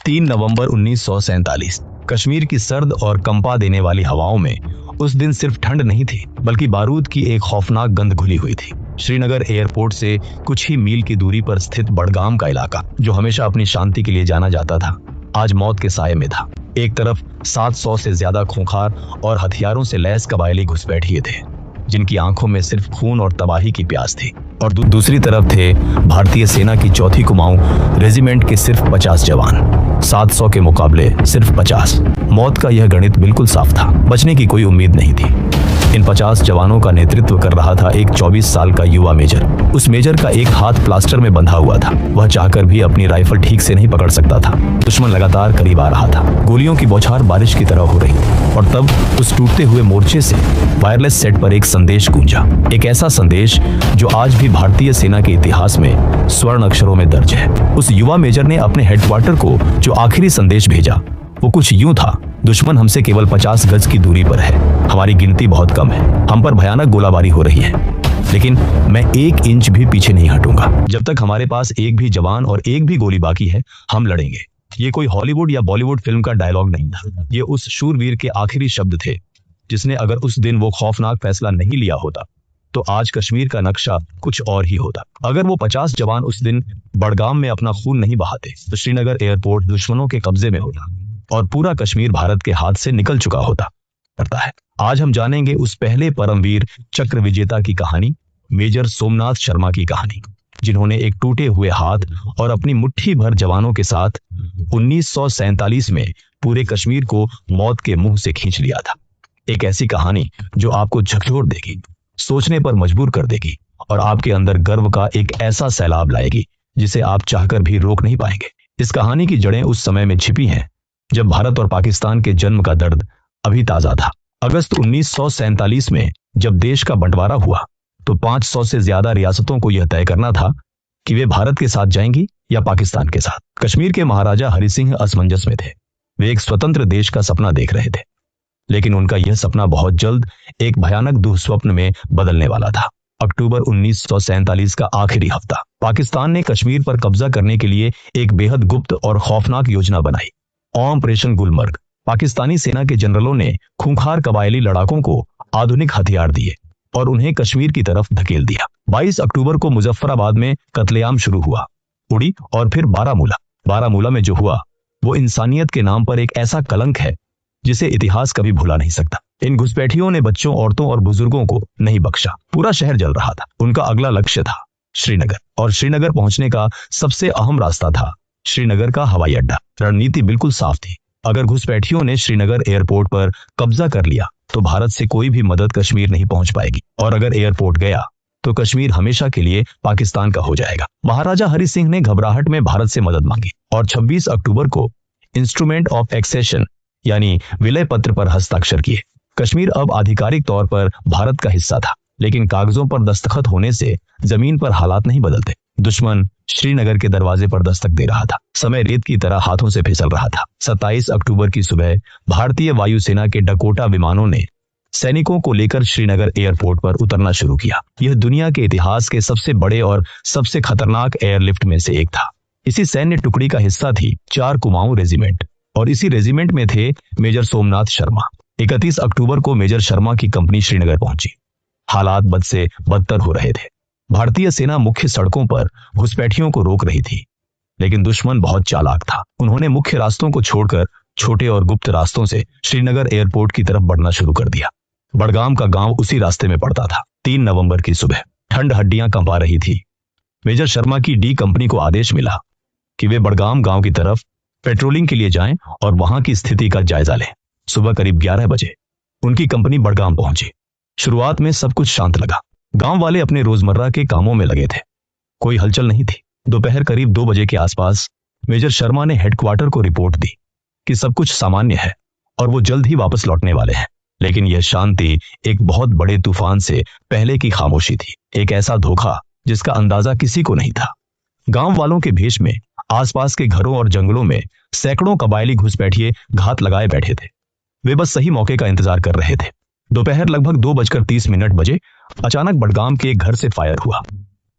3 नवंबर 1947 कश्मीर की सर्द और कंपा देने वाली हवाओं में उस दिन सिर्फ ठंड नहीं थी बल्कि बारूद की एक खौफनाक गंध घुली हुई थी। श्रीनगर एयरपोर्ट से कुछ ही मील की दूरी पर स्थित बडगाम का इलाका, जो हमेशा अपनी शांति के लिए जाना जाता था, आज मौत के साये में था। एक तरफ 700 से ज्यादा खूंखार और हथियारों से लैस कबायली घुसपैठिए थे, जिनकी आंखों में सिर्फ खून और तबाही की प्यास थी, और दूसरी तरफ थे भारतीय सेना की 4थी कुमाऊं रेजिमेंट के सिर्फ 50 जवान। 700 के मुकाबले सिर्फ 50। मौत का यह गणित बिल्कुल साफ था, बचने की कोई उम्मीद नहीं थी। इन 50 जवानों का नेतृत्व कर रहा था एक 24 साल का युवा मेजर। उस मेजर का एक हाथ प्लास्टर में बंधा हुआ था। वह चाहकर भी अपनी राइफल ठीक से नहीं पकड़ सकता था। दुश्मन लगातार करीब आ रहा था। गोलियों की बौछार बारिश की तरह हो रही थी, और तब उस टूटते हुए मोर्चे से वायरलेस सेट पर एक संदेश गूंजा। एक ऐसा संदेश जो आज भी भारतीय सेना के इतिहास में स्वर्ण अक्षरों में दर्ज है। उस युवा मेजर ने अपने हेडक्वार्टर को जो आखिरी संदेश भेजा वो कुछ यूं था: दुश्मन हमसे केवल 50 गज की दूरी पर है, हमारी गिनती बहुत कम है, हम पर भयानक गोलाबारी हो रही है, लेकिन मैं 1 इंच भी पीछे नहीं हटूंगा। जब तक हमारे पास एक भी जवान और एक भी गोली बाकी है, हम लड़ेंगे। ये कोई हॉलीवुड या बॉलीवुड फिल्म का डायलॉग नहीं था। ये उस शूरवीर के आखिरी शब्द थे, जिसने अगर उस दिन वो खौफनाक फैसला नहीं लिया होता तो आज कश्मीर का नक्शा कुछ और ही होता। अगर वो 50 जवान उस दिन बडगाम में अपना खून नहीं बहाते तो श्रीनगर एयरपोर्ट दुश्मनों के कब्जे में होता और पूरा कश्मीर भारत के हाथ से निकल चुका होता। करता है। आज हम जानेंगे उस पहले परमवीर चक्र विजेता की कहानी, मेजर सोमनाथ शर्मा की कहानी, जिन्होंने एक टूटे हुए हाथ और अपनी मुट्ठी भर जवानों के साथ 1947 में पूरे कश्मीर को मौत के मुंह से खींच लिया था। एक ऐसी कहानी जो आपको झकझोर देगी, सोचने पर मजबूर कर देगी और आपके अंदर गर्व का एक ऐसा सैलाब लाएगी जिसे आप चाहकर भी रोक नहीं पाएंगे। इस कहानी की जड़ें उस समय में छिपी हैं जब भारत और पाकिस्तान के जन्म का दर्द अभी ताजा था। अगस्त 1947 में जब देश का बंटवारा हुआ तो 500 से ज्यादा रियासतों को यह तय करना था कि वे भारत के साथ जाएंगी या पाकिस्तान के साथ। कश्मीर के महाराजा हरि सिंह असमंजस में थे। वे एक स्वतंत्र देश का सपना देख रहे थे, लेकिन उनका यह सपना बहुत जल्द एक भयानक दुःस्वप्न में बदलने वाला था। अक्टूबर 1947 का आखिरी हफ्ता, पाकिस्तान ने कश्मीर पर कब्जा करने के लिए एक बेहद गुप्त और खौफनाक योजना बनाई, ऑपरेशन गुलमर्ग। पाकिस्तानी सेना के जनरलों ने खूंखार कबायली लड़ाकों को आधुनिक हथियार दिए और उन्हें कश्मीर की तरफ धकेल दिया। 22 अक्टूबर को मुजफ्फराबाद में कत्लेआम शुरू हुआ, उड़ी और फिर बारामूला में जो हुआ वो इंसानियत के नाम पर एक ऐसा कलंक है जिसे इतिहास कभी भुला नहीं सकता। इन घुसपैठियों ने बच्चों, औरतों और बुजुर्गों को नहीं बख्शा। पूरा शहर जल रहा था। उनका अगला लक्ष्य था श्रीनगर, और श्रीनगर पहुंचने का सबसे अहम रास्ता था श्रीनगर का हवाई अड्डा। रणनीति बिल्कुल साफ थी। अगर घुसपैठियों ने श्रीनगर एयरपोर्ट पर कब्जा कर लिया तो भारत से कोई भी मदद कश्मीर नहीं पहुंच पाएगी, और अगर एयरपोर्ट गया तो कश्मीर हमेशा के लिए पाकिस्तान का हो जाएगा। महाराजा हरि सिंह ने घबराहट में भारत से मदद मांगी और 26 अक्टूबर को इंस्ट्रूमेंट ऑफ एक्सेशन यानी विलय पत्र पर हस्ताक्षर किए। कश्मीर अब आधिकारिक तौर पर भारत का हिस्सा था, लेकिन कागजों पर दस्तखत होने से जमीन पर हालात नहीं बदलते। दुश्मन श्रीनगर के दरवाजे पर दस्तक दे रहा था। समय रेत की तरह हाथों से फिसल रहा था। 27 अक्टूबर की सुबह भारतीय वायुसेना के डकोटा विमानों ने सैनिकों को लेकर श्रीनगर एयरपोर्ट पर उतरना शुरू किया। यह दुनिया के इतिहास के सबसे बड़े और सबसे खतरनाक एयरलिफ्ट में से एक था। इसी सैन्य टुकड़ी का हिस्सा थी 4 कुमाऊं रेजिमेंट, और इसी रेजिमेंट में थे मेजर सोमनाथ शर्मा। 31 अक्टूबर को मेजर शर्मा की कंपनी श्रीनगर पहुंची। हालात बद से बदतर हो रहे थे। भारतीय सेना मुख्य सड़कों पर घुसपैठियों को रोक रही थी, लेकिन दुश्मन बहुत चालाक था। उन्होंने मुख्य रास्तों को छोड़कर छोटे और गुप्त रास्तों से श्रीनगर एयरपोर्ट की तरफ बढ़ना शुरू कर दिया। बडगाम का गांव उसी रास्ते में पड़ता था। 3 नवंबर की सुबह ठंड हड्डियां कंपा रही थी। मेजर शर्मा की डी कंपनी को आदेश मिला कि वे बडगाम गांव की तरफ पेट्रोलिंग के लिए जाएं और वहां की स्थिति का जायजा लें। सुबह करीब 11 बजे उनकी कंपनी बडगाम पहुंची। शुरुआत में सब कुछ शांत लगा। गांव वाले अपने रोजमर्रा के कामों में लगे थे। कोई हलचल नहीं थी। दोपहर करीब 2 बजे के आसपास मेजर शर्मा ने हेडक्वार्टर को रिपोर्ट दी कि सब कुछ सामान्य है और वो जल्द ही वापस लौटने वाले हैं। लेकिन यह शांति एक बहुत बड़े तूफान से पहले की खामोशी थी, एक ऐसा धोखा जिसका अंदाजा किसी को नहीं था। गांव वालों के भेष में आसपास के घरों और जंगलों में सैकड़ों कबायली घुसपैठिए घात लगाए बैठे थे। वे बस सही मौके का इंतजार कर रहे थे। दोपहर लगभग 2:30 बजे अचानक बडगाम के एक घर से फायर हुआ।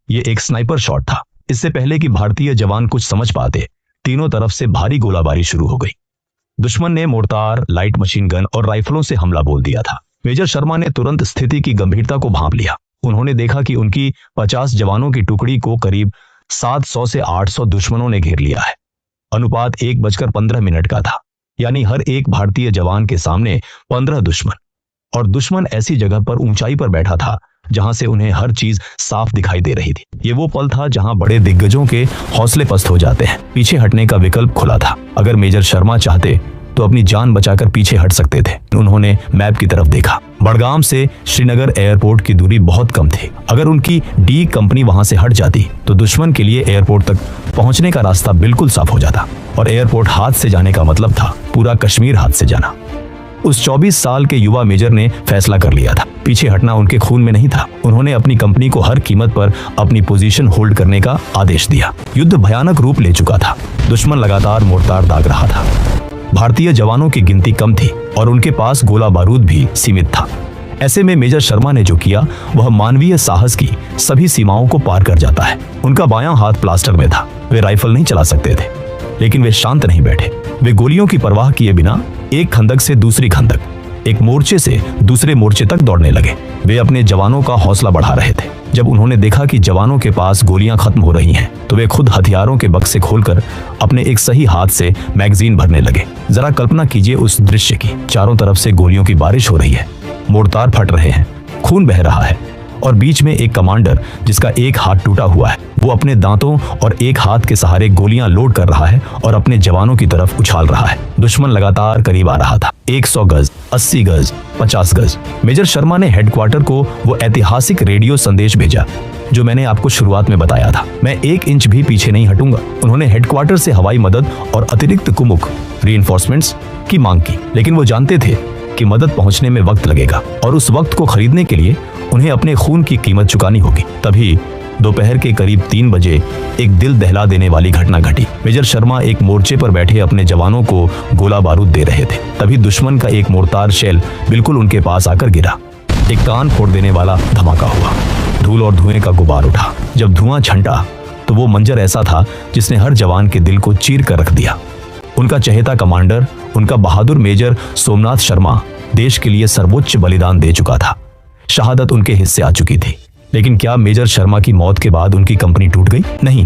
यह एक स्नाइपर शॉट था। इससे पहले कि भारतीय जवान कुछ समझ पाते तीनों तरफ से भारी गोलाबारी शुरू हो गई। दुश्मन ने मोर्टार, लाइट मशीन गन और राइफलों से हमला बोल दिया था। मेजर शर्मा ने तुरंत स्थिति की गंभीरता को भांप लिया। उन्होंने देखा कि उनकी 50 जवानों की टुकड़ी को करीब 700 से 800 दुश्मनों ने घेर लिया है। अनुपात 1:15 का था, यानी हर एक भारतीय जवान के सामने 15 दुश्मन। और दुश्मन ऐसी जगह पर ऊंचाई पर बैठा था जहां से उन्हें हर चीज साफ दिखाई दे रही थी। ये वो पल था जहां बड़े दिग्गजों के हौसले पस्त हो जाते हैं। पीछे हटने का विकल्प खुला था। अगर मेजर शर्मा चाहते तो अपनी जान बचाकर पीछे हट सकते थे। उन्होंने मैप की तरफ देखा। बडगाम से श्रीनगर एयरपोर्ट की दूरी बहुत कम थी। अगर उनकी डी कंपनी वहां से हट जाती तो दुश्मन के लिए एयरपोर्ट तक पहुंचने का रास्ता बिल्कुल साफ हो जाता। और एयरपोर्ट हाथ से जाने का मतलब था पूरा कश्मीर हाथ से जाना। उस 24 साल के युवा मेजर ने फैसला कर लिया था। पीछे हटना उनके खून में नहीं था। उन्होंने अपनी कंपनी को हर कीमत पर अपनी पोजीशन होल्ड करने का आदेश दिया। युद्ध भयानक रूप ले चुका था। दुश्मन लगातार मोर्टार दाग रहा था। भारतीय जवानों की गिनती कम थी और उनके पास गोला बारूद भी सीमित था। ऐसे में मेजर शर्मा ने जो किया वह मानवीय साहस की सभी सीमाओं को पार कर जाता है। उनका बायां हाथ प्लास्टर में था। वे राइफल नहीं चला सकते थे, लेकिन वे शांत नहीं बैठे। वे गोलियों की परवाह किए बिना एक खंदक से दूसरी खंदक, एक मोर्चे से दूसरे मोर्चे तक दौड़ने लगे। वे अपने जवानों का हौसला बढ़ा रहे थे। जब उन्होंने देखा कि जवानों के पास गोलियां खत्म हो रही हैं, तो वे खुद हथियारों के बक्से खोलकर अपने एक सही हाथ से मैगजीन भरने लगे। जरा कल्पना कीजिए उस दृश्य की। चारों तरफ से गोलियों की बारिश हो रही है, मोर्टार फट रहे हैं, खून बह रहा है और बीच में एक कमांडर जिसका एक हाथ टूटा हुआ है। वो अपने दांतों और एक हाथ के सहारे गोलियां लोड कर रहा है और अपने जवानों की तरफ उछाल रहा है। दुश्मन लगातार करीब आ रहा था। 100 गज, 80 गज, 50 गज। मेजर शर्मा ने हेडक्वार्टर को वो ऐतिहासिक रेडियो संदेश भेजा जो मैंने आपको शुरुआत में बताया था। मैं 1 इंच भी पीछे नहीं हटूंगा। उन्होंने हेडक्वार्टर से हवाई मदद और अतिरिक्त कुमुख रीइंफोर्समेंट्स की मांग की, लेकिन वो जानते थे कि मदद पहुंचने में वक्त लगेगा और उस वक्त को खरीदने के लिए उन्हें अपने खून की कीमत चुकानी होगी। तभी दोपहर के करीब 3 बजे एक दिल दहला देने वाली घटना घटी। मेजर शर्मा एक मोर्चे पर बैठे अपने जवानों को गोला बारूद दे रहे थे। तभी दुश्मन का एक मोर्टार शेल बिल्कुल उनके पास आकर गिरा। एक कान फोड़ देने वाला धमाका हुआ। धूल और धुएं का गुबार उठा। जब धुआं छंटा तो वो मंजर ऐसा था जिसने हर जवान के दिल को चीर कर रख दिया। उनका चहेता कमांडर, उनका बहादुर मेजर सोमनाथ शर्मा देश के लिए सर्वोच्च बलिदान दे चुका था। शहादत उनके हिस्से आ चुकी थी। लेकिन क्या मेजर शर्मा की मौत के बाद उनकी कंपनी टूट गई? नहीं,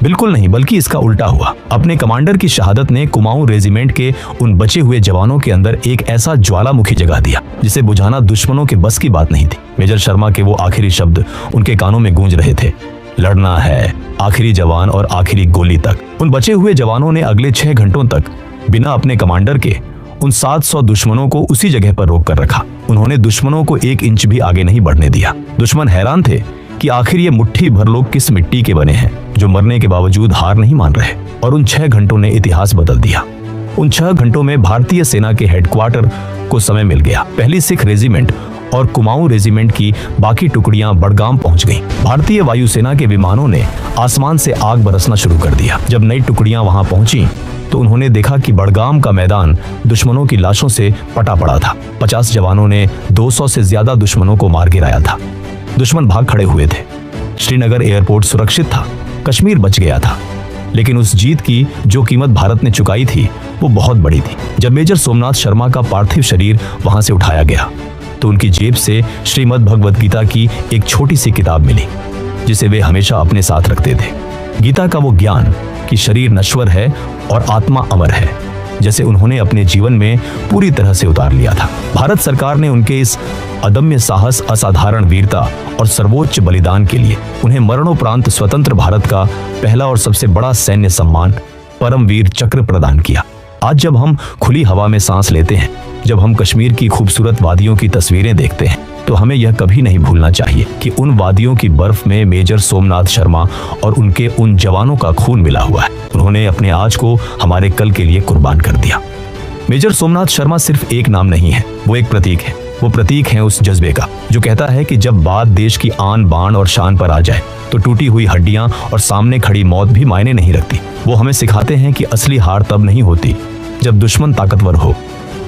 बिल्कुल नहीं, बल्कि इसका उल्टा हुआ। अपने कमांडर की शहादत ने कुमाऊं रेजिमेंट के उन बचे हुए जवानों के अंदर एक ऐसा ज्वालामुखी जगा दिया जिसे बुझाना दुश्मनों के बस की बात नहीं थी। मेजर शर्मा के वो आखिरी शब्द उनके कानों में गूंज रहे थे, लड़ना है, आखिरी जवान और आखिरी गोली तक। उन बचे हुए जवानों ने अगले 6 घंटों तक बिना अपने कमांडर के उन 700 दुश्मनों को उसी जगह पर रोक कर रखा। उन्होंने दुश्मनों को 1 इंच भी आगे नहीं बढ़ने दिया। दुश्मन हैरान थे कि आखिर ये मुट्ठी भर लोग किस मिट्टी के बने हैं जो मरने के बावजूद हार नहीं मान रहे। और उन 6 घंटों ने इतिहास बदल दिया। उन 6 घंटों में भारतीय सेना के हेडक्वार्टर को समय मिल गया। पहली सिख रेजिमेंट और कुमाऊं रेजिमेंट की बाकी टुकड़ियां बडगाम पहुंच गईं। भारतीय वायुसेना के विमानों ने आसमान से आग बरसना शुरू कर दिया। जब नई टुकड़ियां वहां पहुंची तो उन्होंने देखा कि बडगाम का मैदान दुश्मनों की लाशों से पटा पड़ा था। 50 जवानों ने 200 से ज्यादा दुश्मनों को मार गिराया था। दुश्मन भाग खड़े हुए थे। श्रीनगर एयरपोर्ट सुरक्षित था, कश्मीर बच गया था। लेकिन उस जीत की जो कीमत भारत ने चुकाई थी वो बहुत बड़ी थी। जब मेजर सोमनाथ शर्मा का पार्थिव शरीर वहां से उठाया गया तो उनकी जेब से श्रीमद् भगवद गीता की एक छोटी सी किताब मिली जिसे वे हमेशा अपने साथ रखते थे। गीता का वो ज्ञान कि शरीर नश्वर है और आत्मा अमर है, जैसे उन्होंने अपने जीवन में पूरी तरह से उतार लिया था। भारत सरकार ने उनके इस अदम्य साहस, असाधारण वीरता और सर्वोच्च बलिदान के लिए उन्हें मरणोपरांत स्वतंत्र भारत का पहला और सबसे बड़ा सैन्य सम्मान परमवीर चक्र प्रदान किया। आज जब हम खुली हवा में सांस लेते हैं, जब हम कश्मीर की खूबसूरत वादियों की तस्वीरें देखते हैं, तो हमें यह कभी नहीं भूलना चाहिए कि उन वादियों की बर्फ में मेजर सोमनाथ शर्मा और उनके उन जवानों का खून मिला हुआ है। उन्होंने अपने आज को हमारे कल के लिए कुर्बान कर दिया। मेजर सोमनाथ शर्मा सिर्फ एक नाम नहीं है, वो एक प्रतीक है। वो प्रतीक है उस जज्बे का जो कहता है कि जब बात देश की आन बान और शान पर आ जाए तो टूटी हुई हड्डियां और सामने खड़ी मौत भी मायने नहीं रखती। वो हमें सिखाते हैं कि असली हार तब नहीं होती जब दुश्मन ताकतवर हो,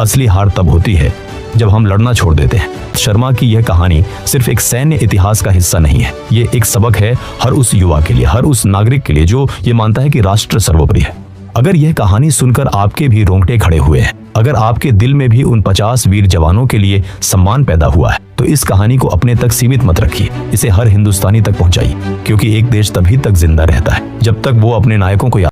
असली हार तब होती है जब हम लड़ना छोड़ देते हैं। शर्मा की यह कहानी सिर्फ एक सैन्य इतिहास का हिस्सा नहीं है, ये एक सबक है हर उस युवा के लिए, हर उस नागरिक के लिए जो ये मानता है कि राष्ट्र सर्वोपरि है। अगर यह कहानी सुनकर आपके भी रोंगटे खड़े हुए हैं, अगर आपके दिल में भी उन 50 वीर जवानों के लिए सम्मान पैदा हुआ है, तो इस कहानी को अपने तक सीमित मत रखिए, इसे हर हिंदुस्तानी तक पहुंचाइए, क्योंकि एक देश तभी तक जिंदा रहता है जब तक वो अपने नायकों को